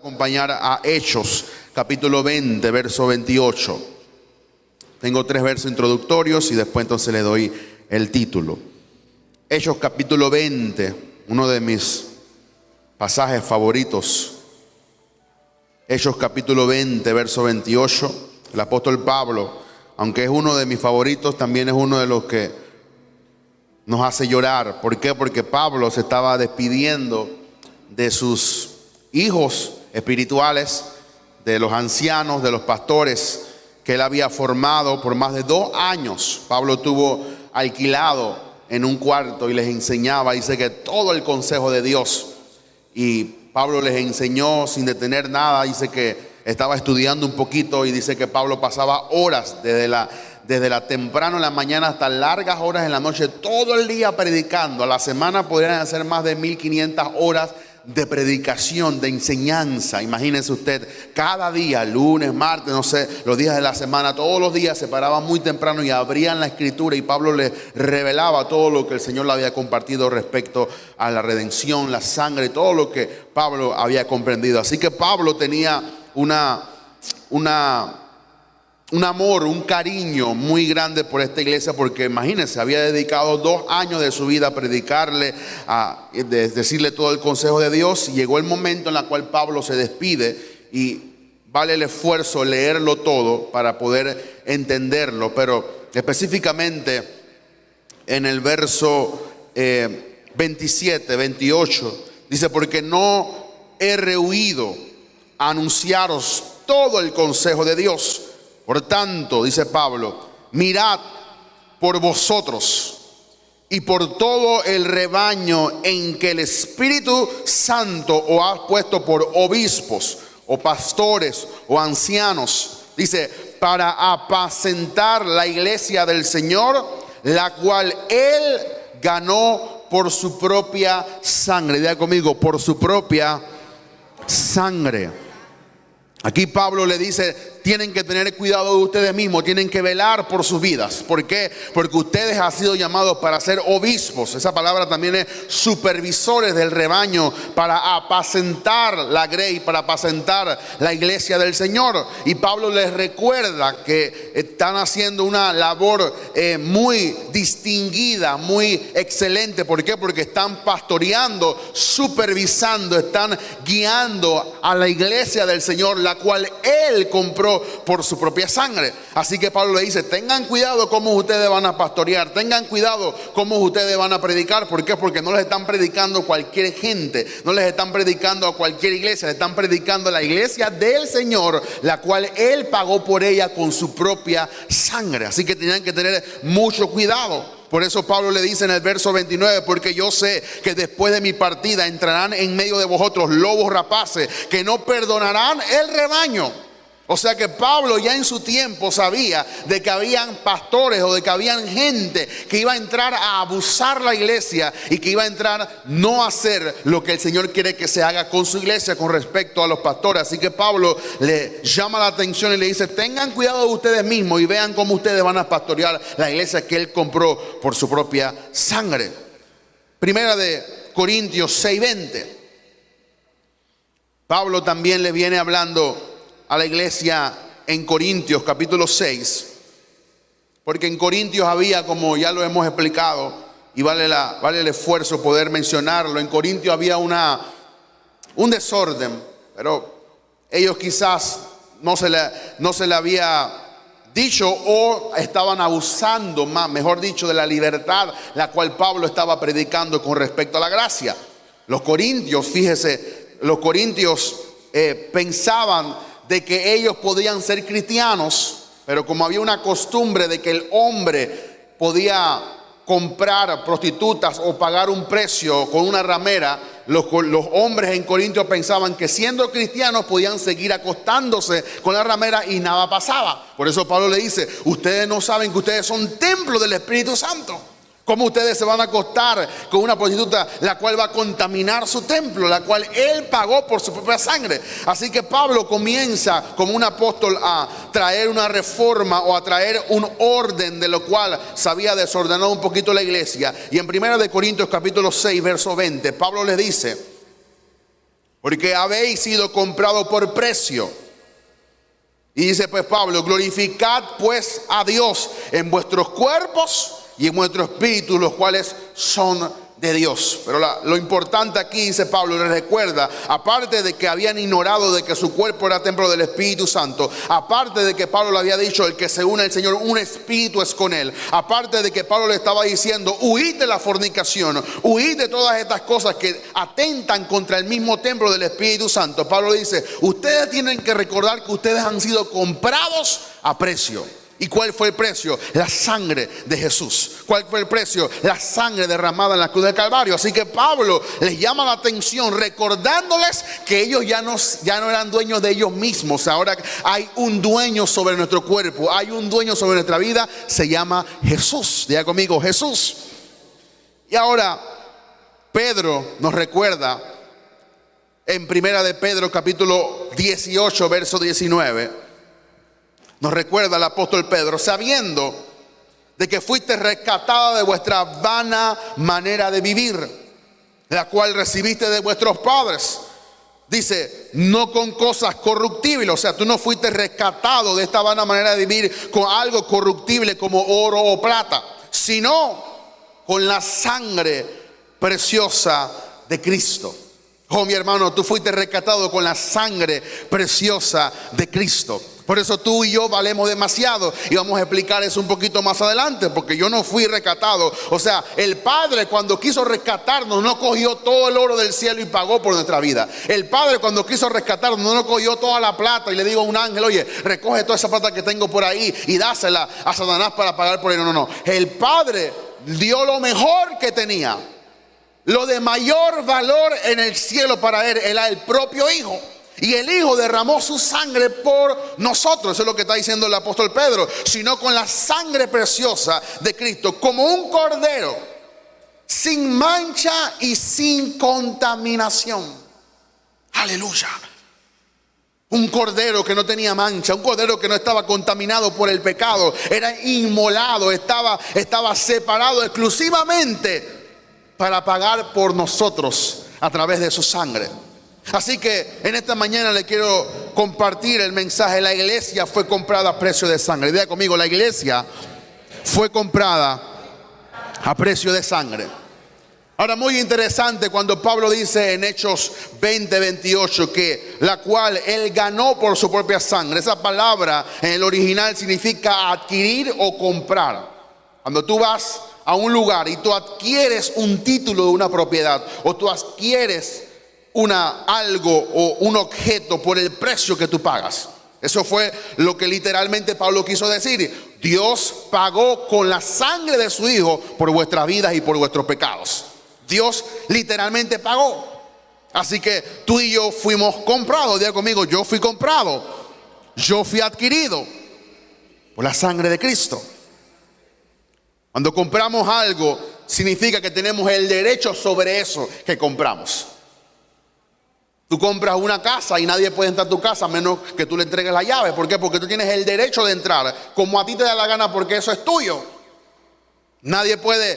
Acompañar a Hechos, capítulo 20, verso 28. Tengo 3 versos introductorios y después entonces le doy el título. Hechos, capítulo 20, uno de mis pasajes favoritos. Hechos, capítulo 20, verso 28. El apóstol Pablo, aunque es uno de mis favoritos, también es uno de los que nos hace llorar. ¿Por qué? Porque Pablo se estaba despidiendo de sus hijos espirituales, de los ancianos, de los pastores que él había formado por más de 2 años. Pablo tuvo alquilado en un cuarto y les enseñaba, dice que todo el consejo de Dios. Y Pablo les enseñó sin detener nada. Dice que estaba estudiando un poquito y dice que Pablo pasaba horas desde la temprano en la mañana hasta largas horas en la noche, todo el día predicando. A la semana podrían hacer más de 1500 horas de predicación, de enseñanza. Imagínense usted, cada día, lunes, martes, no sé, los días de la semana, todos los días se paraban muy temprano y abrían la escritura y Pablo les revelaba todo lo que el Señor le había compartido respecto a la redención, la sangre, todo lo que Pablo había comprendido. Así que Pablo tenía un amor, un cariño muy grande por esta iglesia, porque imagínense, había dedicado 2 años de su vida a predicarle, a decirle todo el consejo de Dios. Y llegó el momento en el cual Pablo se despide y vale el esfuerzo leerlo todo para poder entenderlo. Pero específicamente en el verso 27, 28, dice: porque no he rehuido a anunciaros todo el consejo de Dios. Por tanto, dice Pablo, mirad por vosotros y por todo el rebaño en que el Espíritu Santo os ha puesto por obispos o pastores o ancianos. Dice, para apacentar la iglesia del Señor, la cual Él ganó por su propia sangre. Diga conmigo, por su propia sangre. Aquí Pablo le dice: tienen que tener cuidado de ustedes mismos, tienen que velar por sus vidas. ¿Por qué? Porque ustedes han sido llamados para ser obispos. Esa palabra también es supervisores del rebaño, para apacentar la grey, para apacentar la iglesia del Señor. Y Pablo les recuerda que están haciendo una labor muy distinguida, muy excelente. ¿Por qué? Porque están pastoreando, supervisando, están guiando a la iglesia del Señor, la cual Él compró por su propia sangre. Así que Pablo le dice: tengan cuidado cómo ustedes van a pastorear, tengan cuidado cómo ustedes van a predicar. ¿Por qué? Porque no les están predicando cualquier gente, no les están predicando a cualquier iglesia, les están predicando a la iglesia del Señor, la cual Él pagó por ella con su propia sangre. Así que tenían que tener mucho cuidado. Por eso Pablo le dice en el verso 29: porque yo sé que después de mi partida entrarán en medio de vosotros lobos rapaces que no perdonarán el rebaño. O sea que Pablo ya en su tiempo sabía de que habían pastores o de que habían gente que iba a entrar a abusar la iglesia y que iba a entrar no a hacer lo que el Señor quiere que se haga con su iglesia con respecto a los pastores. Así que Pablo le llama la atención y le dice: tengan cuidado de ustedes mismos y vean cómo ustedes van a pastorear la iglesia que Él compró por su propia sangre. Primera de Corintios 6:20. Pablo también le viene hablando a la iglesia en Corintios capítulo 6, porque en Corintios había, como ya lo hemos explicado, y vale el esfuerzo poder mencionarlo, en Corintios había un desorden, pero ellos quizás no se le había dicho, o estaban abusando más, mejor dicho, de la libertad la cual Pablo estaba predicando con respecto a la gracia. Los corintios, fíjese, pensaban de que ellos podían ser cristianos, pero como había una costumbre de que el hombre podía comprar prostitutas o pagar un precio con una ramera, los hombres en Corintios pensaban que siendo cristianos podían seguir acostándose con la ramera y nada pasaba. Por eso Pablo le dice: ustedes no saben que ustedes son templo del Espíritu Santo. ¿Cómo ustedes se van a acostar con una prostituta la cual va a contaminar su templo, la cual Él pagó por su propia sangre? Así que Pablo comienza como un apóstol a traer una reforma o a traer un orden de lo cual se había desordenado un poquito la iglesia. Y en 1 Corintios capítulo 6 verso 20, Pablo les dice: porque habéis sido comprado por precio. Y dice pues Pablo, glorificad pues a Dios en vuestros cuerpos y en vuestro espíritu, los cuales son de Dios. Pero lo importante aquí, dice Pablo, les recuerda, aparte de que habían ignorado de que su cuerpo era templo del Espíritu Santo, aparte de que Pablo le había dicho, el que se une al Señor, un espíritu es con él, aparte de que Pablo le estaba diciendo, huid de la fornicación, huid de todas estas cosas que atentan contra el mismo templo del Espíritu Santo, Pablo dice, ustedes tienen que recordar que ustedes han sido comprados a precio. ¿Y cuál fue el precio? La sangre de Jesús. ¿Cuál fue el precio? La sangre derramada en la cruz del Calvario. Así que Pablo les llama la atención recordándoles que ellos ya no eran dueños de ellos mismos. Ahora hay un dueño sobre nuestro cuerpo, hay un dueño sobre nuestra vida, se llama Jesús. Diga conmigo, Jesús. Y ahora Pedro nos recuerda en primera de Pedro capítulo 18 verso 19. Nos recuerda el apóstol Pedro, sabiendo de que fuiste rescatada de vuestra vana manera de vivir, la cual recibiste de vuestros padres. Dice, no con cosas corruptibles, o sea, tú no fuiste rescatado de esta vana manera de vivir con algo corruptible como oro o plata, sino con la sangre preciosa de Cristo. Oh, mi hermano, tú fuiste rescatado con la sangre preciosa de Cristo. Por eso tú y yo valemos demasiado. Y vamos a explicar eso un poquito más adelante, porque yo no fui rescatado. O sea, el Padre cuando quiso rescatarnos no cogió todo el oro del cielo y pagó por nuestra vida. El Padre cuando quiso rescatarnos no cogió toda la plata y le digo a un ángel, oye, recoge toda esa plata que tengo por ahí y dásela a Satanás para pagar por él. No. El Padre dio lo mejor que tenía, lo de mayor valor en el cielo para él, era el propio Hijo. Y el Hijo derramó su sangre por nosotros. Eso es lo que está diciendo el apóstol Pedro. Sino con la sangre preciosa de Cristo, como un cordero, sin mancha y sin contaminación. Aleluya. Un cordero que no tenía mancha, un cordero que no estaba contaminado por el pecado, era inmolado, estaba separado exclusivamente para pagar por nosotros a través de su sangre. Así que en esta mañana le quiero compartir el mensaje. La iglesia fue comprada a precio de sangre. Diga conmigo, la iglesia fue comprada a precio de sangre. Ahora, muy interesante cuando Pablo dice en Hechos 20:28 que la cual él ganó por su propia sangre. Esa palabra en el original significa adquirir o comprar. Cuando tú vas a un lugar y tú adquieres un título de una propiedad, o tú adquieres algo o un objeto por el precio que tú pagas. Eso fue lo que literalmente Pablo quiso decir. Dios pagó con la sangre de su Hijo por vuestras vidas y por vuestros pecados. Dios literalmente pagó. Así que tú y yo fuimos comprados. Diga conmigo, yo fui comprado, yo fui adquirido por la sangre de Cristo. Cuando compramos algo, significa que tenemos el derecho sobre eso que compramos. Tú compras una casa y nadie puede entrar a tu casa a menos que tú le entregues la llave. ¿Por qué? Porque tú tienes el derecho de entrar como a ti te da la gana, porque eso es tuyo. Nadie puede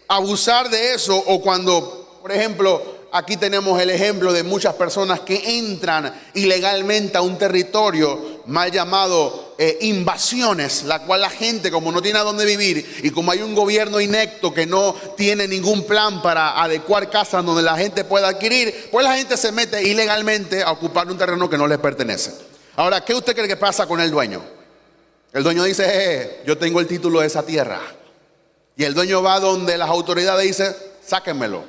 abusar de eso. O cuando, por ejemplo, aquí tenemos el ejemplo de muchas personas que entran ilegalmente a un territorio mal llamado invasiones, la cual la gente, como no tiene a dónde vivir y como hay un gobierno inepto que no tiene ningún plan para adecuar casas donde la gente pueda adquirir, pues la gente se mete ilegalmente a ocupar un terreno que no les pertenece. Ahora, ¿qué usted cree que pasa con el dueño? El dueño dice, yo tengo el título de esa tierra. Y el dueño va donde las autoridades dicen, sáquenmelo.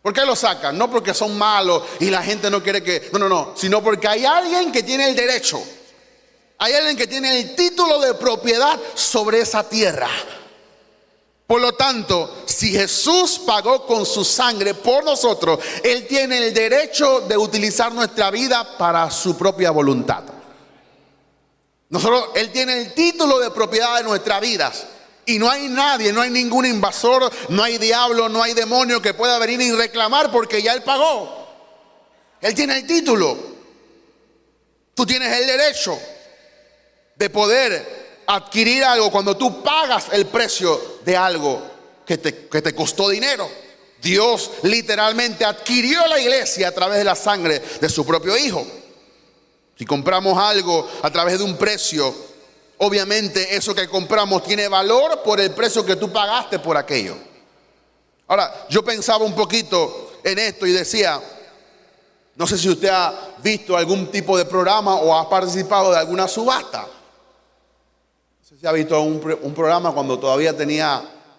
¿Por qué lo sacan? No porque son malos y la gente no quiere que... No, sino porque hay alguien que tiene el derecho. Hay alguien que tiene el título de propiedad sobre esa tierra. Por lo tanto, si Jesús pagó con su sangre por nosotros, Él tiene el derecho de utilizar nuestra vida para su propia voluntad. Él tiene el título de propiedad de nuestras vidas. Y no hay nadie, no hay ningún invasor, no hay diablo, no hay demonio que pueda venir y reclamar, porque ya Él pagó. Él tiene el título. Tú tienes el derecho de poder adquirir algo cuando tú pagas el precio de algo que te costó dinero. Dios literalmente adquirió la iglesia a través de la sangre de su propio Hijo. Si compramos algo a través de un precio, obviamente eso que compramos tiene valor por el precio que tú pagaste por aquello. Ahora, yo pensaba un poquito en esto y decía, no sé si usted ha visto algún tipo de programa o ha participado de alguna subasta. No sé si ha visto un programa cuando todavía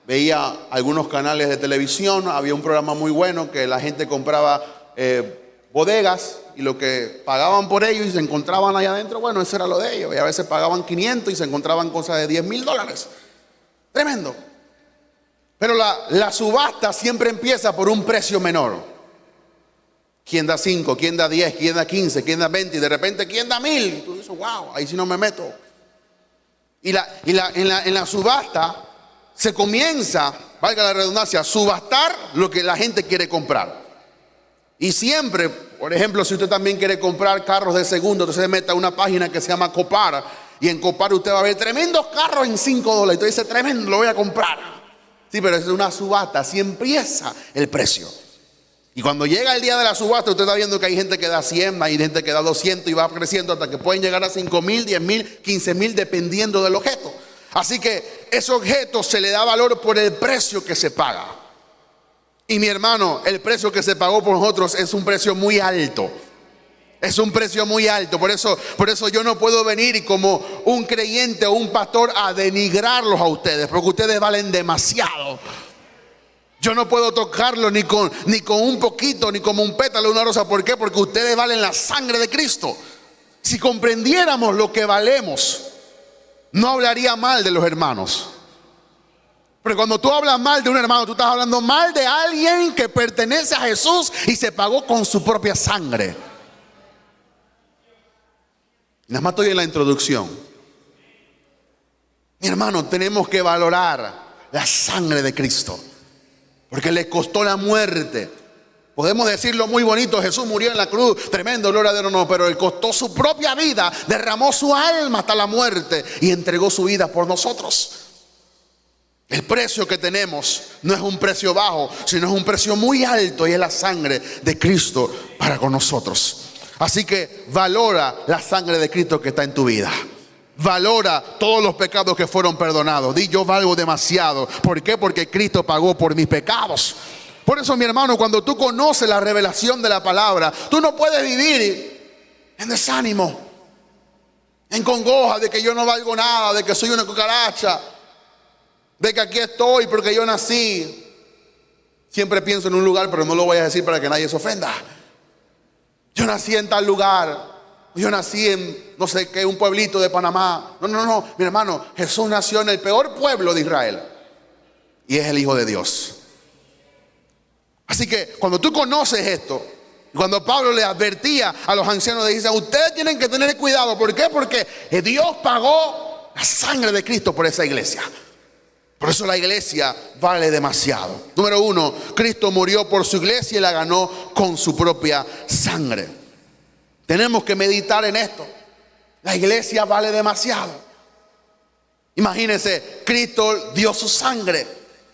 veía algunos canales de televisión. Había un programa muy bueno que la gente compraba bodegas y lo que pagaban por ellos y se encontraban allá adentro, bueno, eso era lo de ellos. Y a veces pagaban 500 y se encontraban cosas de $10,000. Tremendo. Pero la subasta siempre empieza por un precio menor. ¿Quién da 5? ¿Quién da 10? ¿Quién da 15? ¿Quién da 20? Y de repente, ¿quién da 1,000? Y tú dices, wow, ahí sí no me meto. En la subasta se comienza, valga la redundancia, a subastar lo que la gente quiere comprar. Y siempre, por ejemplo, si usted también quiere comprar carros de segundo, entonces se mete a una página que se llama Copar. Y en Copar usted va a ver tremendos carros en $5. Y usted dice, tremendo, lo voy a comprar. Sí, pero es una subasta, así empieza el precio. Y cuando llega el día de la subasta, usted está viendo que hay gente que da 100, hay gente que da 200 y va creciendo hasta que pueden llegar a 5,000, 10,000, 15,000, dependiendo del objeto. Así que ese objeto se le da valor por el precio que se paga. Y mi hermano, el precio que se pagó por nosotros es un precio muy alto. Es un precio muy alto. Por eso yo no puedo venir y como un creyente o un pastor a denigrarlos a ustedes, porque ustedes valen demasiado. Yo no puedo tocarlo ni con un poquito, ni como un pétalo de una rosa. ¿Por qué? Porque ustedes valen la sangre de Cristo. Si comprendiéramos lo que valemos, no hablaría mal de los hermanos. Pero cuando tú hablas mal de un hermano, tú estás hablando mal de alguien que pertenece a Jesús y se pagó con su propia sangre. Nada más estoy en la introducción. Mi hermano, tenemos que valorar la sangre de Cristo, porque le costó la muerte. Podemos decirlo muy bonito, Jesús murió en la cruz, tremendo, gloria a Dios, no, pero Él costó su propia vida, derramó su alma hasta la muerte y entregó su vida por nosotros. El precio que tenemos no es un precio bajo, sino es un precio muy alto y es la sangre de Cristo para con nosotros. Así que valora la sangre de Cristo que está en tu vida. Valora todos los pecados que fueron perdonados. Di, yo valgo demasiado. ¿Por qué? Porque Cristo pagó por mis pecados. Por eso, mi hermano, cuando tú conoces la revelación de la palabra, tú no puedes vivir en desánimo, en congoja de que yo no valgo nada, de que soy una cucaracha, de que aquí estoy porque yo nací. Siempre pienso en un lugar, pero no lo voy a decir para que nadie se ofenda. Yo nací en tal lugar. Yo nací en, no sé qué, un pueblito de Panamá. No, mi hermano, Jesús nació en el peor pueblo de Israel. Y es el Hijo de Dios. Así que cuando tú conoces esto, cuando Pablo le advertía a los ancianos de Israel, ustedes tienen que tener cuidado. ¿Por qué? Porque Dios pagó la sangre de Cristo por esa iglesia. Por eso la iglesia vale demasiado. Número 1, Cristo murió por su iglesia y la ganó con su propia sangre. Tenemos que meditar en esto. La iglesia vale demasiado. Imagínense, Cristo dio su sangre.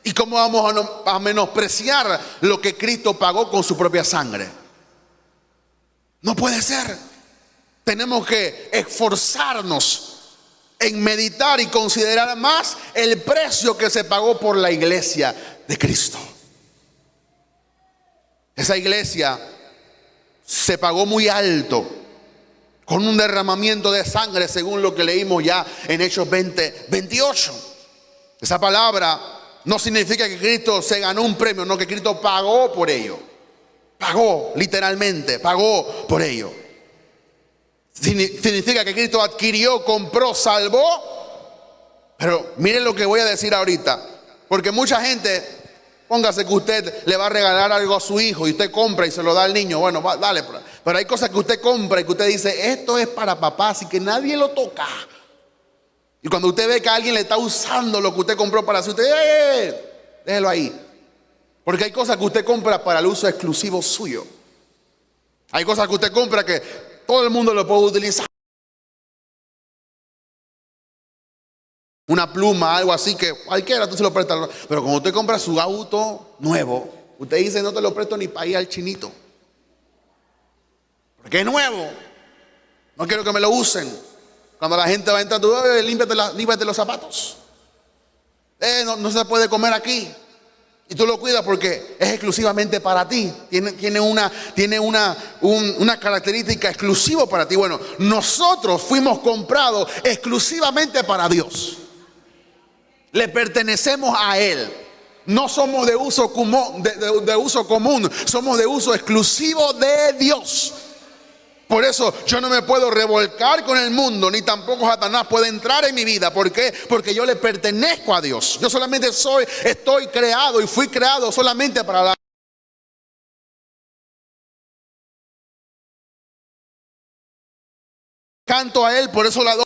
¿Y cómo vamos a menospreciar lo que Cristo pagó con su propia sangre? No puede ser. Tenemos que esforzarnos en meditar y considerar más el precio que se pagó por la iglesia de Cristo. Esa iglesia se pagó muy alto, con un derramamiento de sangre, según lo que leímos ya en Hechos 20:28. Esa palabra no significa que Cristo se ganó un premio, no, que Cristo pagó por ello. Pagó, literalmente, pagó por ello. Significa que Cristo adquirió, compró, salvó. Pero miren lo que voy a decir ahorita, porque mucha gente, póngase que usted le va a regalar algo a su hijo y usted compra y se lo da al niño. Bueno, dale, pero hay cosas que usted compra y que usted dice, esto es para papá, así que nadie lo toca. Y cuando usted ve que alguien le está usando lo que usted compró para su, usted, déjelo ahí. Porque hay cosas que usted compra para el uso exclusivo suyo. Hay cosas que usted compra que todo el mundo lo puede utilizar. Una pluma, algo así que cualquiera tú se lo prestas. Pero cuando usted compra su auto nuevo, Usted dice, no te lo presto ni para ir al chinito, porque es nuevo. No quiero que me lo usen. Cuando la gente va a entrar, tú límpiate los zapatos. No se puede comer aquí. Y tú lo cuidas porque es exclusivamente para ti. Tiene una característica exclusiva para ti. Bueno, nosotros fuimos comprados exclusivamente para Dios. Le pertenecemos a Él. No somos de uso común, somos de uso exclusivo de Dios. Por eso yo no me puedo revolcar con el mundo, ni tampoco Satanás puede entrar en mi vida. ¿Por qué? Porque yo le pertenezco a Dios. Yo solamente estoy creado y fui creado solamente para la... Canto a Él, por eso la doy.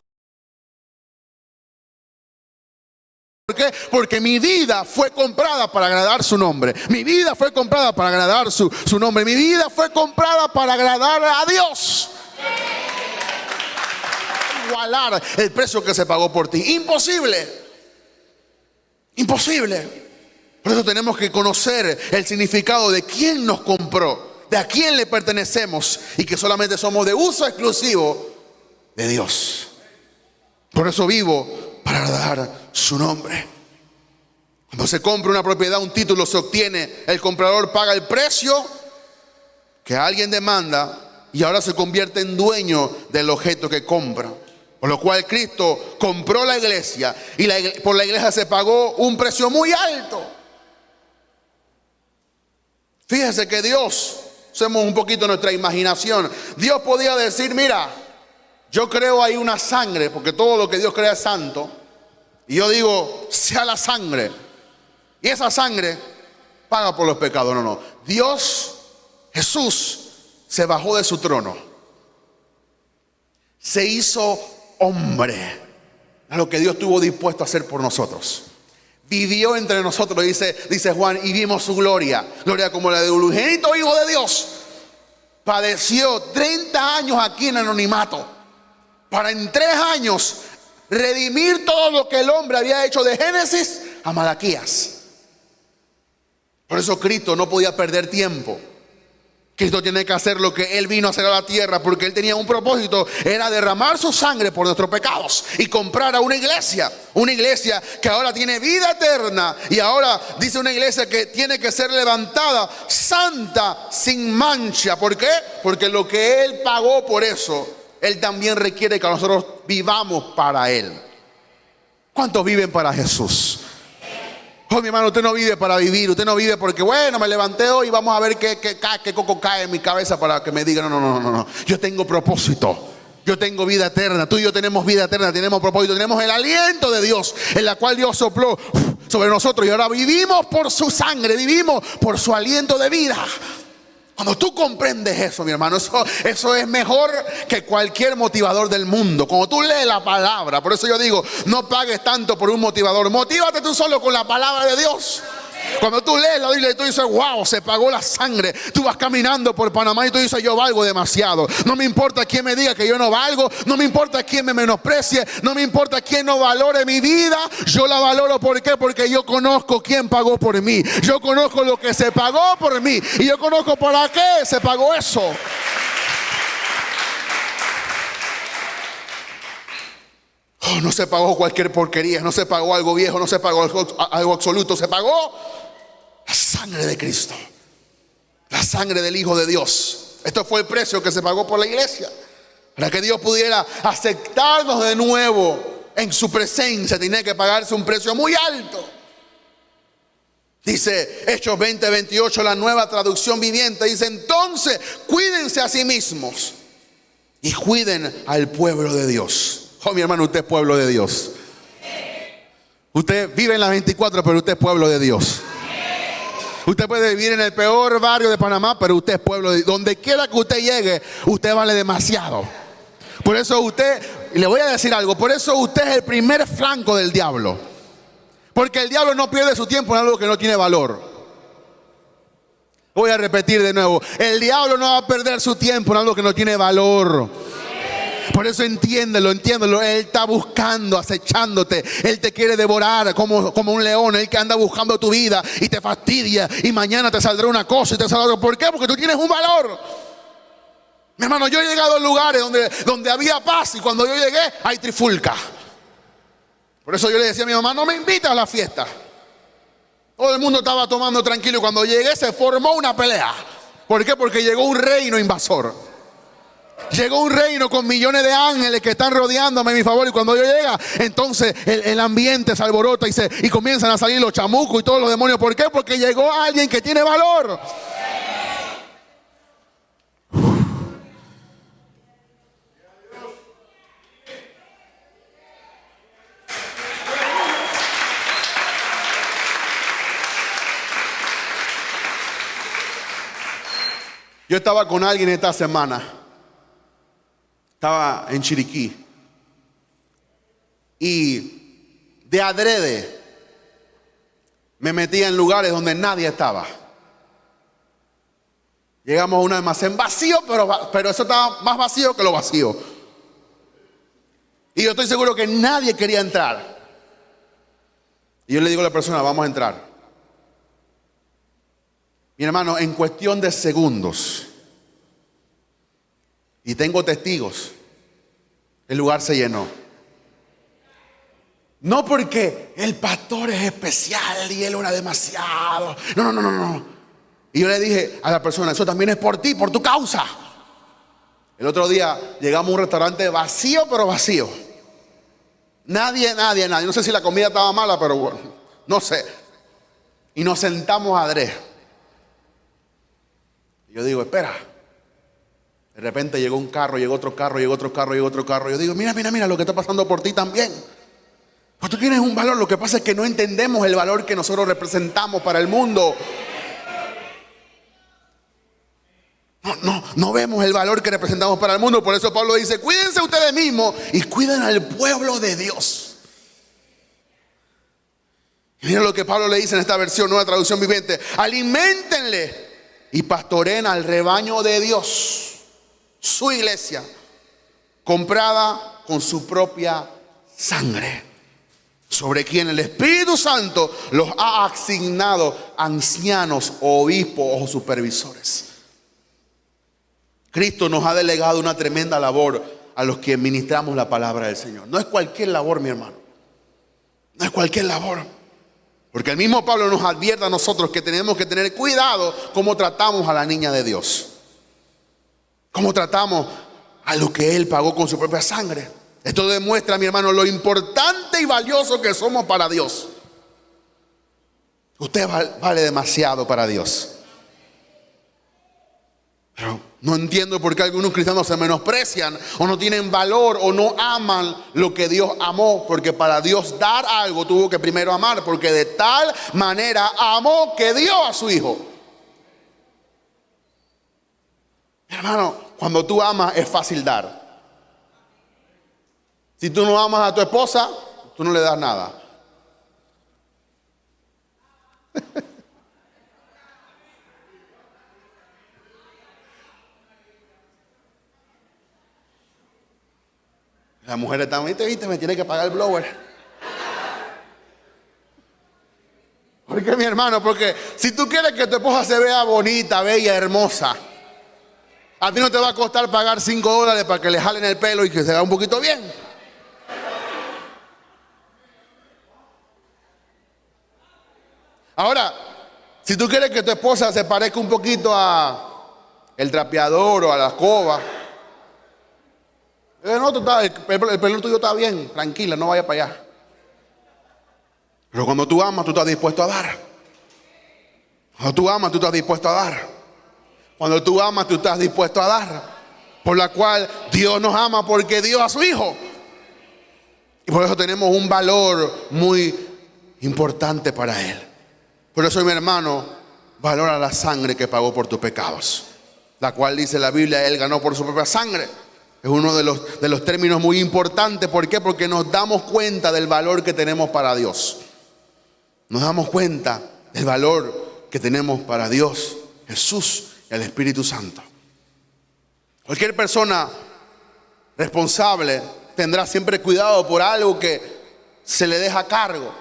¿Por qué? Porque mi vida fue comprada para agradar su nombre. Mi vida fue comprada para agradar su nombre. Mi vida fue comprada para agradar a Dios. Igualar el precio que se pagó por ti. Imposible. Imposible. Por eso tenemos que conocer el significado de quién nos compró, de a quién le pertenecemos y que solamente somos de uso exclusivo de Dios. Por eso vivo para agradar su nombre. Cuando se compra una propiedad, un título se obtiene, el comprador paga el precio que alguien demanda y ahora se convierte en dueño del objeto que compra. Por lo cual Cristo compró la iglesia y por la iglesia se pagó un precio muy alto. Fíjese que Dios, usemos un poquito nuestra imaginación. Dios podía decir, mira, yo creo ahí una sangre, porque todo lo que Dios crea es santo. Y yo digo, sea la sangre. Y esa sangre paga por los pecados. No. Dios, Jesús, se bajó de su trono. Se hizo hombre. A lo que Dios estuvo dispuesto a hacer por nosotros. Vivió entre nosotros, dice Juan, y vimos su gloria. Gloria como la de un unigénito Hijo de Dios. Padeció 30 años aquí en anonimato. Para en 3 años redimir todo lo que el hombre había hecho de Génesis a Malaquías. Por eso Cristo no podía perder tiempo. Cristo tiene que hacer lo que Él vino a hacer a la tierra, porque Él tenía un propósito, era derramar su sangre por nuestros pecados y comprar a una iglesia que ahora tiene vida eterna y ahora dice una iglesia que tiene que ser levantada santa, sin mancha. ¿Por qué? Porque lo que Él pagó por eso, Él también requiere que nosotros vivamos para Él. ¿Cuántos viven para Jesús? Oh, mi hermano, usted no vive para vivir. Usted no vive porque, bueno, me levanté hoy y vamos a ver qué coco cae en mi cabeza para que me digan, no. Yo tengo propósito. Yo tengo vida eterna. Tú y yo tenemos vida eterna, tenemos propósito. Tenemos el aliento de Dios, en la cual Dios sopló sobre nosotros. Y ahora vivimos por su sangre, vivimos por su aliento de vida. Cuando tú comprendes eso, mi hermano, eso es mejor que cualquier motivador del mundo. Cuando tú lees la palabra, por eso yo digo, no pagues tanto por un motivador. Motívate tú solo con la palabra de Dios. Cuando tú lees la Biblia y tú dices, wow, se pagó la sangre. Tú vas caminando por Panamá y tú dices, yo valgo demasiado. No me importa quién me diga que yo no valgo. No me importa quién me menosprecie. No me importa quién no valore mi vida. Yo la valoro. ¿Por qué? Porque yo conozco quién pagó por mí. Yo conozco lo que se pagó por mí. Y yo conozco para qué se pagó eso. Oh, no se pagó cualquier porquería. No se pagó algo viejo. No se pagó algo absoluto. Se pagó la sangre de Cristo, la sangre del Hijo de Dios. Esto fue el precio que se pagó por la iglesia. Para que Dios pudiera aceptarnos de nuevo en su presencia, tenía que pagarse un precio muy alto. Dice Hechos 20:28, la Nueva Traducción Viviente. Dice, entonces cuídense a sí mismos y cuiden al pueblo de Dios. Oh, mi hermano, usted es pueblo de Dios. Usted vive en las 24, pero usted es pueblo de Dios. Usted puede vivir en el peor barrio de Panamá, pero usted es pueblo de Dios. Donde quiera que usted llegue, usted vale demasiado. Por eso usted, y le voy a decir algo, por eso usted es el primer flanco del diablo. Porque el diablo no pierde su tiempo en algo que no tiene valor. Voy a repetir de nuevo, el diablo no va a perder su tiempo en algo que no tiene valor. Por eso entiéndelo. Él está buscando, acechándote. Él te quiere devorar como un león. Él que anda buscando tu vida y te fastidia. Y mañana te saldrá una cosa y te saldrá otra. ¿Por qué? Porque tú tienes un valor. Mi hermano, yo he llegado a lugares donde había paz. Y cuando yo llegué, hay trifulca. Por eso yo le decía a mi mamá, no me invitas a la fiesta. Todo el mundo estaba tomando tranquilo. Y cuando llegué se formó una pelea. ¿Por qué? Porque llegó un reino invasor. Llegó un reino con millones de ángeles que están rodeándome a mi favor. Y cuando yo llega, entonces el ambiente se alborota y comienzan a salir los chamucos y todos los demonios. ¿Por qué? Porque llegó alguien que tiene valor. Yo estaba con alguien esta semana. Estaba en Chiriquí. Y de adrede me metía en lugares donde nadie estaba. Llegamos a un almacén vacío, pero eso estaba más vacío que lo vacío. Y yo estoy seguro que nadie quería entrar. Y yo le digo a la persona, vamos a entrar. Mi hermano, en cuestión de segundos, y tengo testigos, el lugar se llenó. No porque el pastor es especial y él ora demasiado. No. Y yo le dije a la persona, eso también es por ti, por tu causa. El otro día llegamos a un restaurante vacío, pero vacío. Nadie. No sé si la comida estaba mala, pero bueno, no sé. Y nos sentamos a adrede. Yo digo, espera. De repente llegó un carro, llegó otro carro. Yo digo, mira lo que está pasando por ti también. Pues tú tienes un valor. Lo que pasa es que no entendemos el valor que nosotros representamos para el mundo. No vemos el valor que representamos para el mundo. Por eso Pablo dice, cuídense ustedes mismos y cuiden al pueblo de Dios. Y miren lo que Pablo le dice en esta versión, nueva traducción viviente. Aliméntenle y pastoreen al rebaño de Dios, su iglesia, comprada con su propia sangre, sobre quien el Espíritu Santo los ha asignado ancianos, obispos o supervisores. Cristo nos ha delegado una tremenda labor a los que ministramos la palabra del Señor. No es cualquier labor, mi hermano. No es cualquier labor. Porque el mismo Pablo nos advierte a nosotros que tenemos que tener cuidado cómo tratamos a la niña de Dios. Cómo tratamos a lo que Él pagó con su propia sangre. Esto demuestra, mi hermano, lo importante y valioso que somos para Dios. Usted vale demasiado para Dios. Pero no entiendo por qué algunos cristianos se menosprecian o no tienen valor o no aman lo que Dios amó. Porque para Dios dar algo tuvo que primero amar. Porque de tal manera amó que dio a su Hijo. Mi hermano, cuando tú amas es fácil dar. Si tú no amas a tu esposa, tú no le das nada. Las mujeres también, ¿viste? Me tiene que pagar el blower. ¿Por qué, mi hermano? Porque si tú quieres que tu esposa se vea bonita, bella, hermosa, a ti no te va a costar pagar $5 para que le jalen el pelo y que se vea un poquito bien. Ahora, si tú quieres que tu esposa se parezca un poquito a el trapeador o a la escoba, no, el pelo tuyo está bien, tranquila, no vaya para allá. Pero cuando tú amas, tú estás dispuesto a dar. Cuando tú amas, tú estás dispuesto a dar. Cuando tú amas, tú estás dispuesto a dar. Por la cual Dios nos ama porque dio a su Hijo. Y por eso tenemos un valor muy importante para Él. Por eso, mi hermano, valora la sangre que pagó por tus pecados. La cual dice la Biblia, Él ganó por su propia sangre. Es uno de los términos muy importantes. ¿Por qué? Porque nos damos cuenta del valor que tenemos para Dios. Nos damos cuenta del valor que tenemos para Dios, Jesús y el Espíritu Santo. Cualquier persona responsable tendrá siempre cuidado por algo que se le deja a cargo.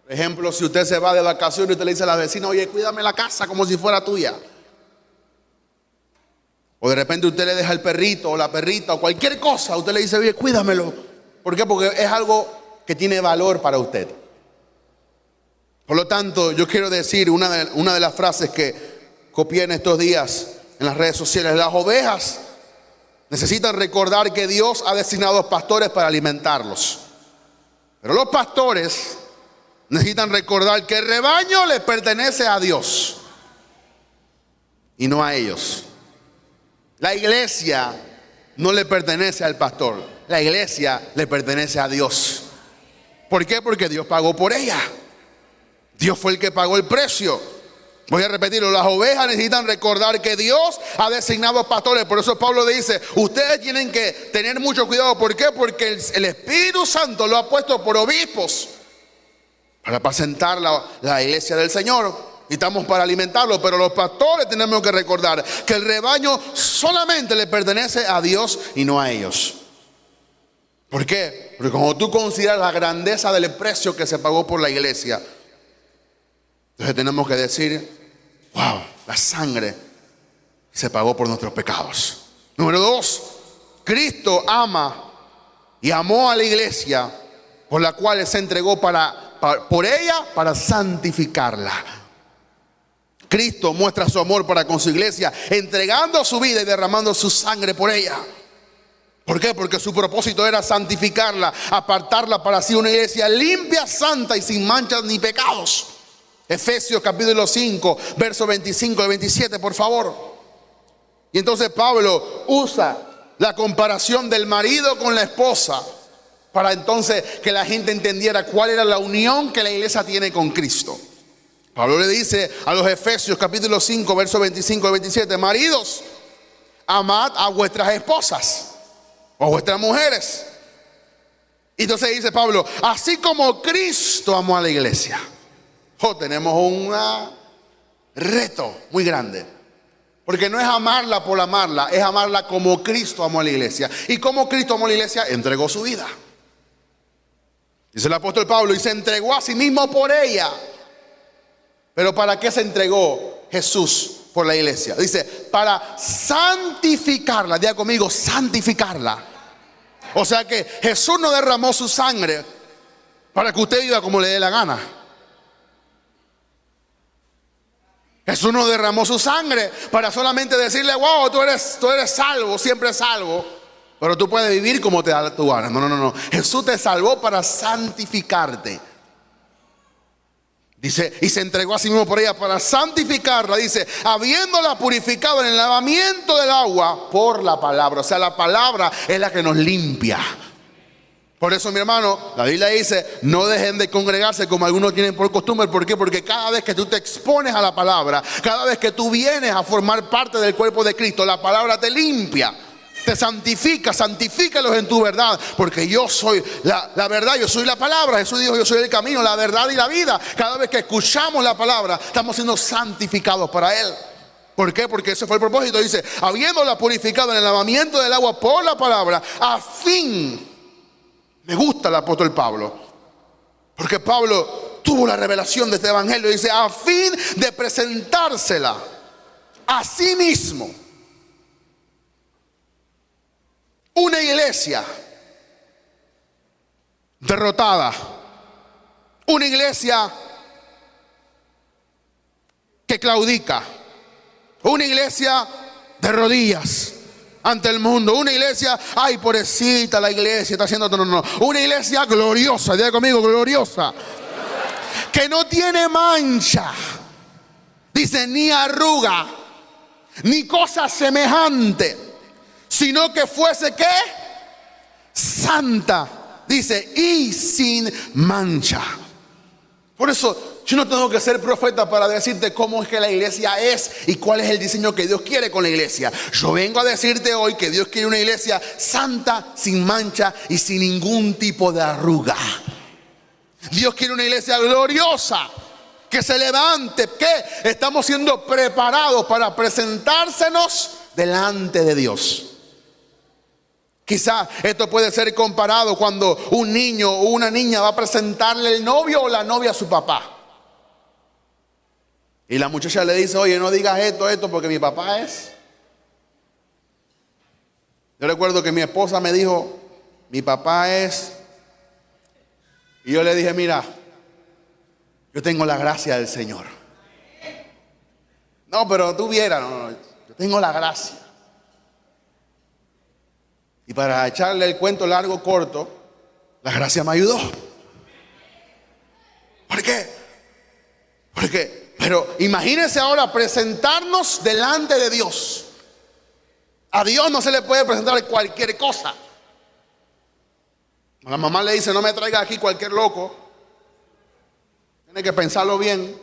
Por ejemplo, si usted se va de vacaciones y usted le dice a la vecina: oye, cuídame la casa como si fuera tuya. O de repente usted le deja el perrito o la perrita o cualquier cosa, usted le dice: oye, cuídamelo. ¿Por qué? Porque es algo que tiene valor para usted. Por lo tanto, yo quiero decir una de las frases que copié en estos días en las redes sociales: las ovejas necesitan recordar que Dios ha designado pastores para alimentarlos. Pero los pastores necesitan recordar que el rebaño le pertenece a Dios y no a ellos. La iglesia no le pertenece al pastor, la iglesia le pertenece a Dios. ¿Por qué? Porque Dios pagó por ella. Dios fue el que pagó el precio. Voy a repetirlo: las ovejas necesitan recordar que Dios ha designado pastores. Por eso Pablo dice: ustedes tienen que tener mucho cuidado. ¿Por qué? Porque el Espíritu Santo lo ha puesto por obispos para apacentar la iglesia del Señor. Y estamos para alimentarlo. Pero los pastores tenemos que recordar que el rebaño solamente le pertenece a Dios y no a ellos. ¿Por qué? Porque cuando tú consideras la grandeza del precio que se pagó por la iglesia, entonces tenemos que decir: wow, la sangre se pagó por nuestros pecados. Número 2, Cristo ama y amó a la iglesia, por la cual se entregó por ella para santificarla. Cristo muestra su amor para con su iglesia, entregando su vida y derramando su sangre por ella. ¿Por qué? Porque su propósito era santificarla, apartarla para sí una iglesia limpia, santa y sin manchas ni pecados. Efesios capítulo 5, versos 25 y 27, por favor. Y entonces Pablo usa la comparación del marido con la esposa para entonces que la gente entendiera cuál era la unión que la iglesia tiene con Cristo. Pablo le dice a los Efesios capítulo 5, versos 25 y 27: maridos, amad a vuestras esposas o a vuestras mujeres. Y entonces dice Pablo: así como Cristo amó a la iglesia. Tenemos un reto muy grande, porque no es amarla por amarla, es amarla como Cristo amó a la iglesia. Y como Cristo amó a la iglesia, entregó su vida. Dice el apóstol Pablo: y se entregó a sí mismo por ella. ¿Pero para qué se entregó Jesús por la iglesia? Dice: para santificarla. Diga conmigo: santificarla. O sea que Jesús no derramó su sangre para que usted viva como le dé la gana. Jesús no derramó su sangre para solamente decirle: wow, tú eres salvo, siempre salvo, pero tú puedes vivir como te da tu gana. No. Jesús te salvó para santificarte. Dice: y se entregó a sí mismo por ella para santificarla. Dice: habiéndola purificado en el lavamiento del agua por la palabra. O sea, la palabra es la que nos limpia. Por eso, mi hermano, la Biblia dice: no dejen de congregarse como algunos tienen por costumbre. ¿Por qué? Porque cada vez que tú te expones a la palabra, cada vez que tú vienes a formar parte del cuerpo de Cristo, la palabra te limpia, te santifica. Santifícalos en tu verdad, porque yo soy la verdad, yo soy la palabra. Jesús dijo: yo soy el camino, la verdad y la vida. Cada vez que escuchamos la palabra, estamos siendo santificados para Él. ¿Por qué? Porque ese fue el propósito. Dice: habiéndola purificado en el lavamiento del agua por la palabra, a fin... Me gusta el apóstol Pablo, porque Pablo tuvo la revelación de este evangelio. Dice: a fin de presentársela a sí mismo, una iglesia derrotada, una iglesia que claudica, una iglesia de rodillas ante el mundo, una iglesia, ay, pobrecita la iglesia, está haciendo, no, una iglesia gloriosa, diga conmigo: gloriosa, que no tiene mancha, dice, ni arruga, ni cosa semejante, sino que fuese, ¿qué? Santa, dice, y sin mancha. Por eso yo no tengo que ser profeta para decirte cómo es que la iglesia es y cuál es el diseño que Dios quiere con la iglesia. Yo vengo a decirte hoy que Dios quiere una iglesia santa, sin mancha y sin ningún tipo de arruga. Dios quiere una iglesia gloriosa, que se levante, que estamos siendo preparados para presentársenos delante de Dios. Quizás esto puede ser comparado cuando un niño o una niña va a presentarle el novio o la novia a su papá. Y la muchacha le dice, oye, no digas esto, porque mi papá es. Yo recuerdo que mi esposa me dijo, mi papá es. Y yo le dije, mira, yo tengo la gracia del Señor. No, pero tú vieras, no, yo tengo la gracia. Y para echarle el cuento largo, corto, la gracia me ayudó. ¿Por qué? Pero imagínense ahora presentarnos delante de Dios. A Dios no se le puede presentar cualquier cosa. La mamá le dice, no me traiga aquí cualquier loco. Tiene que pensarlo bien.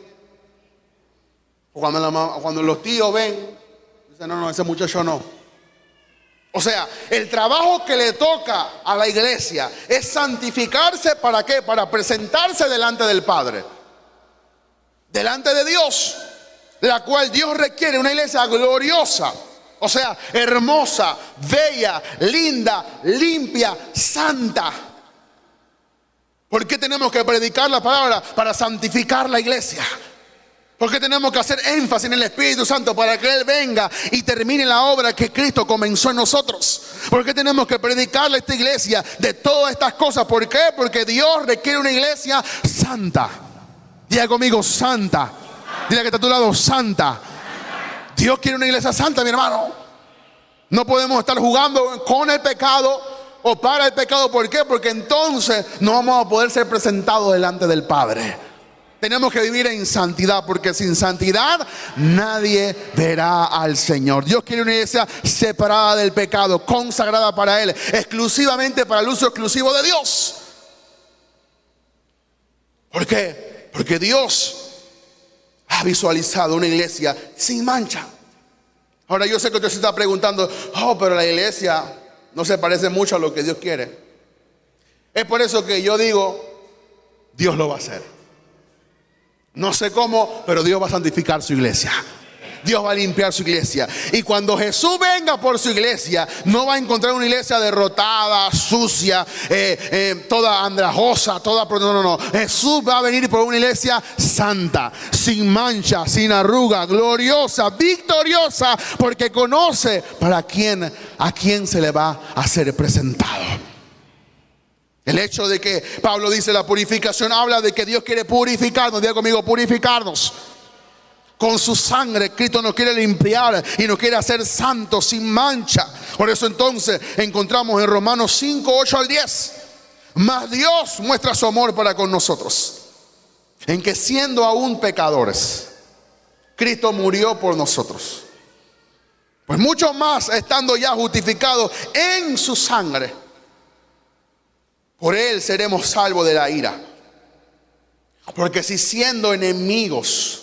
O cuando los tíos ven, dicen, no, ese muchacho no. O sea, el trabajo que le toca a la iglesia es santificarse. ¿Para qué? Para presentarse delante del Padre, delante de Dios, la cual Dios requiere una iglesia gloriosa, o sea, hermosa, bella, linda, limpia, santa. ¿Por qué tenemos que predicar la palabra? Para santificar la iglesia. ¿Por qué tenemos que hacer énfasis en el Espíritu Santo? Para que Él venga y termine la obra que Cristo comenzó en nosotros. ¿Por qué tenemos que predicarle a esta iglesia de todas estas cosas? ¿Por qué? Porque Dios requiere una iglesia santa. Diga conmigo, santa. Dile que está a tu lado, santa. Dios quiere una iglesia santa, mi hermano. No podemos estar jugando con el pecado o para el pecado. ¿Por qué? Porque entonces no vamos a poder ser presentados delante del Padre. Tenemos que vivir en santidad, porque sin santidad nadie verá al Señor. Dios quiere una iglesia separada del pecado, consagrada para Él, exclusivamente para el uso exclusivo de Dios. ¿Por qué? Porque Dios ha visualizado una iglesia sin mancha. Ahora yo sé que usted se está preguntando, pero la iglesia no se parece mucho a lo que Dios quiere. Es por eso que yo digo, Dios lo va a hacer. No sé cómo, pero Dios va a santificar su iglesia. Dios va a limpiar su iglesia. Y cuando Jesús venga por su iglesia, no va a encontrar una iglesia derrotada, sucia, toda andrajosa, no. Jesús va a venir por una iglesia santa, sin mancha, sin arruga, gloriosa, victoriosa, porque conoce a quién se le va a ser presentado. El hecho de que Pablo dice la purificación habla de que Dios quiere purificarnos. Diga conmigo, purificarnos. Con su sangre Cristo nos quiere limpiar y nos quiere hacer santos, sin mancha. Por eso entonces encontramos en Romanos 5, 8 al 10. Mas Dios muestra su amor para con nosotros, en que siendo aún pecadores, Cristo murió por nosotros. Pues mucho más, estando ya justificados en su sangre, por Él seremos salvos de la ira. Porque si siendo enemigos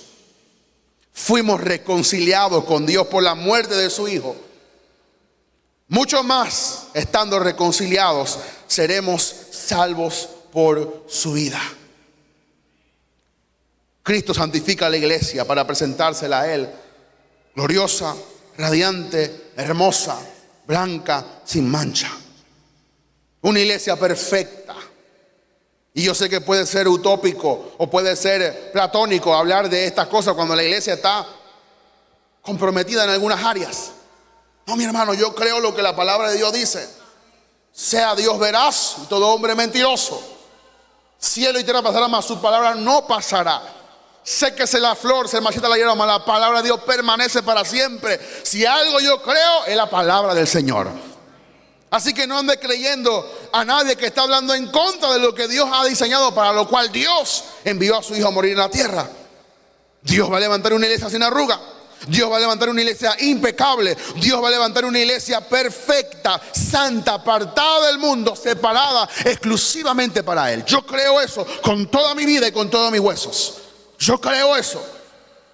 fuimos reconciliados con Dios por la muerte de su Hijo, mucho más, estando reconciliados, seremos salvos por su vida. Cristo santifica a la iglesia para presentársela a Él, gloriosa, radiante, hermosa, blanca, sin mancha. Una iglesia perfecta. Y yo sé que puede ser utópico o puede ser platónico hablar de estas cosas cuando la iglesia está comprometida en algunas áreas. No, mi hermano, yo creo lo que la palabra de Dios dice. Sea Dios veraz y todo hombre mentiroso. Cielo y tierra pasarán, mas su palabra no pasará. Séquese la flor, se marchita la hierba, mas la palabra de Dios permanece para siempre. Si algo yo creo, es la palabra del Señor. Así que no ande creyendo a nadie que está hablando en contra de lo que Dios ha diseñado, para lo cual Dios envió a su Hijo a morir en la tierra. Dios va a levantar una iglesia sin arruga. Dios va a levantar una iglesia impecable. Dios va a levantar una iglesia perfecta, santa, apartada del mundo, separada exclusivamente para Él. Yo creo eso con toda mi vida y con todos mis huesos. Yo creo eso.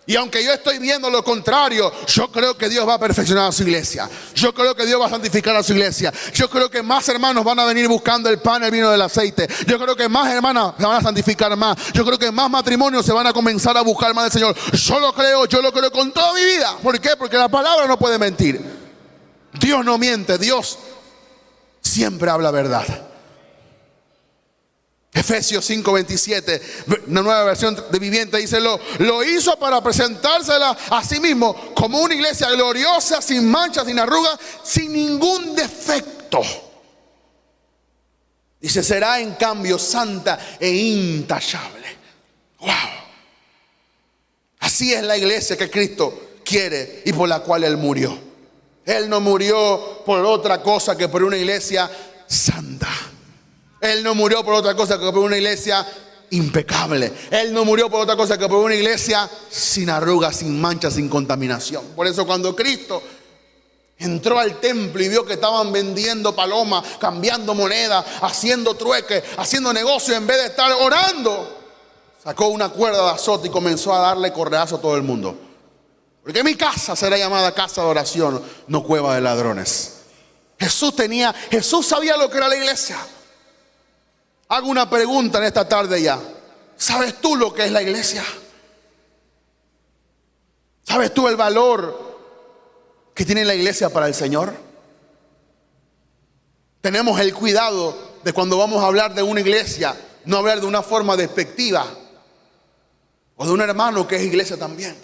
Y aunque yo estoy viendo lo contrario, yo creo que Dios va a perfeccionar a su iglesia. Yo creo que Dios va a santificar a su iglesia. Yo creo que más hermanos van a venir buscando el pan, el vino, del aceite. Yo creo que más hermanas se van a santificar más. Yo creo que más matrimonios se van a comenzar a buscar más del Señor. Yo lo creo con toda mi vida. ¿Por qué? Porque la palabra no puede mentir. Dios no miente. Dios siempre habla verdad. Efesios 5:27, una nueva versión de Viviente, dice: lo hizo para presentársela a sí mismo como una iglesia gloriosa, sin manchas, sin arrugas, sin ningún defecto. Dice: será en cambio santa e intachable. Wow. Así es la iglesia que Cristo quiere y por la cual Él murió. Él no murió por otra cosa que por una iglesia santa. Él no murió por otra cosa que por una iglesia impecable. Él no murió por otra cosa que por una iglesia sin arrugas, sin manchas, sin contaminación. Por eso cuando Cristo entró al templo y vio que estaban vendiendo palomas, cambiando moneda, haciendo trueque, haciendo negocio, en vez de estar orando, sacó una cuerda de azote y comenzó a darle correazo a todo el mundo. Porque mi casa será llamada casa de oración, no cueva de ladrones. Jesús sabía lo que era la iglesia. Hago una pregunta en esta tarde ya. ¿Sabes tú lo que es la iglesia? ¿Sabes tú el valor que tiene la iglesia para el Señor? Tenemos el cuidado de cuando vamos a hablar de una iglesia, no hablar de una forma despectiva o de un hermano que es iglesia también.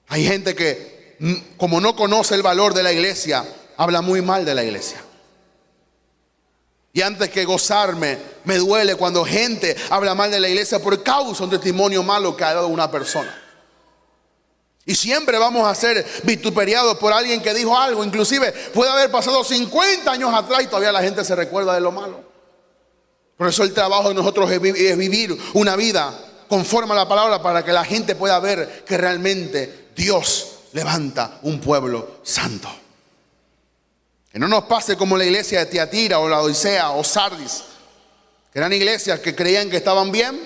Hay gente que, como no conoce el valor de la iglesia, habla muy mal de la iglesia. Y antes que gozarme, me duele cuando gente habla mal de la iglesia por causa de un testimonio malo que ha dado una persona. Y siempre vamos a ser vituperiados por alguien que dijo algo. Inclusive puede haber pasado 50 años atrás y todavía la gente se recuerda de lo malo. Por eso el trabajo de nosotros es vivir una vida conforme a la palabra, para que la gente pueda ver que realmente Dios levanta un pueblo santo. Que no nos pase como la iglesia de Tiatira o la Odisea o Sardis, que eran iglesias que creían que estaban bien,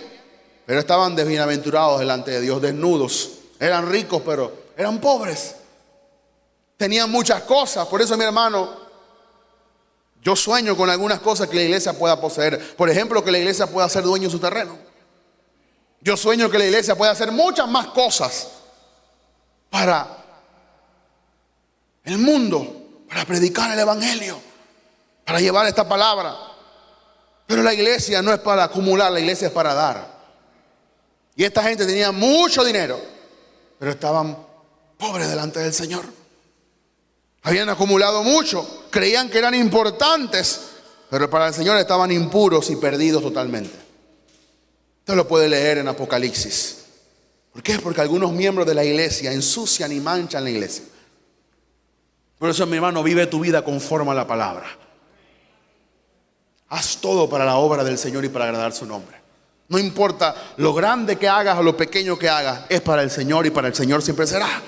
pero estaban desbienaventurados delante de Dios, desnudos. Eran ricos, pero eran pobres. Tenían muchas cosas. Por eso, mi hermano, yo sueño con algunas cosas que la iglesia pueda poseer. Por ejemplo, que la iglesia pueda ser dueño de su terreno. Yo sueño que la iglesia pueda hacer muchas más cosas para el mundo, para predicar el evangelio, para llevar esta palabra. Pero la iglesia no es para acumular, la iglesia es para dar. Y esta gente tenía mucho dinero, pero estaban pobres delante del Señor. Habían acumulado mucho, creían que eran importantes, pero para el Señor estaban impuros y perdidos totalmente. Usted lo puede leer en Apocalipsis. ¿Por qué? Porque algunos miembros de la iglesia ensucian y manchan la iglesia. Por eso, mi hermano, vive tu vida conforme a la palabra. Haz todo para la obra del Señor y para agradar su nombre. No importa lo grande que hagas o lo pequeño que hagas, es para el Señor y para el Señor siempre será.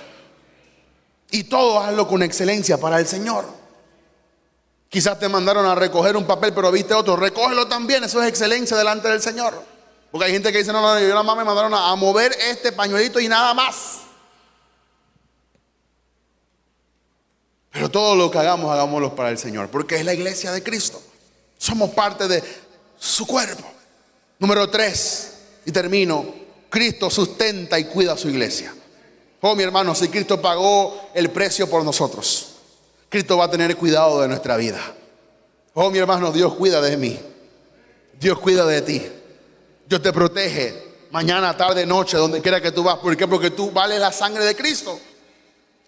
Y todo hazlo con excelencia para el Señor. Quizás te mandaron a recoger un papel, pero viste otro, recógelo también, eso es excelencia delante del Señor. Porque hay gente que dice: no, yo nada más me mandaron a mover este pañuelito y nada más. Pero todo lo que hagamos, hagámoslo para el Señor, porque es la iglesia de Cristo. Somos parte de su cuerpo. Número 3, y termino: Cristo sustenta y cuida a su iglesia. Oh, mi hermano, si Cristo pagó el precio por nosotros, Cristo va a tener cuidado de nuestra vida. Oh, mi hermano, Dios cuida de mí. Dios cuida de ti. Dios te protege mañana, tarde, noche, donde quiera que tú vas. ¿Por qué? Porque tú vales la sangre de Cristo.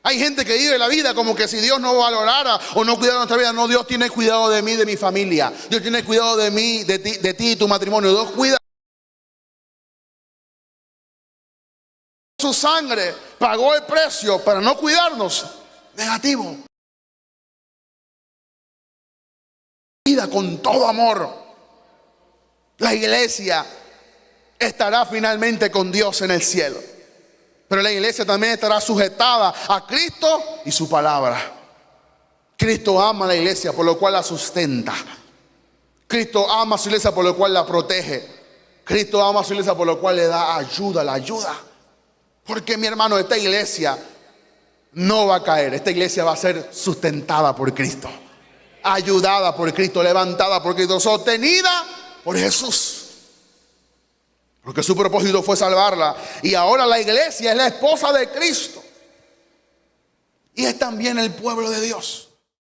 Hay gente que vive la vida como que si Dios no valorara o no cuidara nuestra vida. No, Dios tiene cuidado de mí, de mi familia. Dios tiene cuidado de mí, de ti y tu matrimonio. Dios cuida. Su sangre pagó el precio para no cuidarnos. Negativo. Vida con todo amor. La iglesia estará finalmente con Dios en el cielo. Pero la iglesia también estará sujetada a Cristo y su palabra. Cristo ama a la iglesia, por lo cual la sustenta. Cristo ama a su iglesia, por lo cual la protege. Cristo ama a su iglesia, por lo cual le da ayuda, la ayuda. Porque, mi hermano, esta iglesia no va a caer. Esta iglesia va a ser sustentada por Cristo, ayudada por Cristo, levantada por Cristo, sostenida por Jesús. Porque su propósito fue salvarla. Y ahora la iglesia es la esposa de Cristo. Y es también el pueblo de Dios.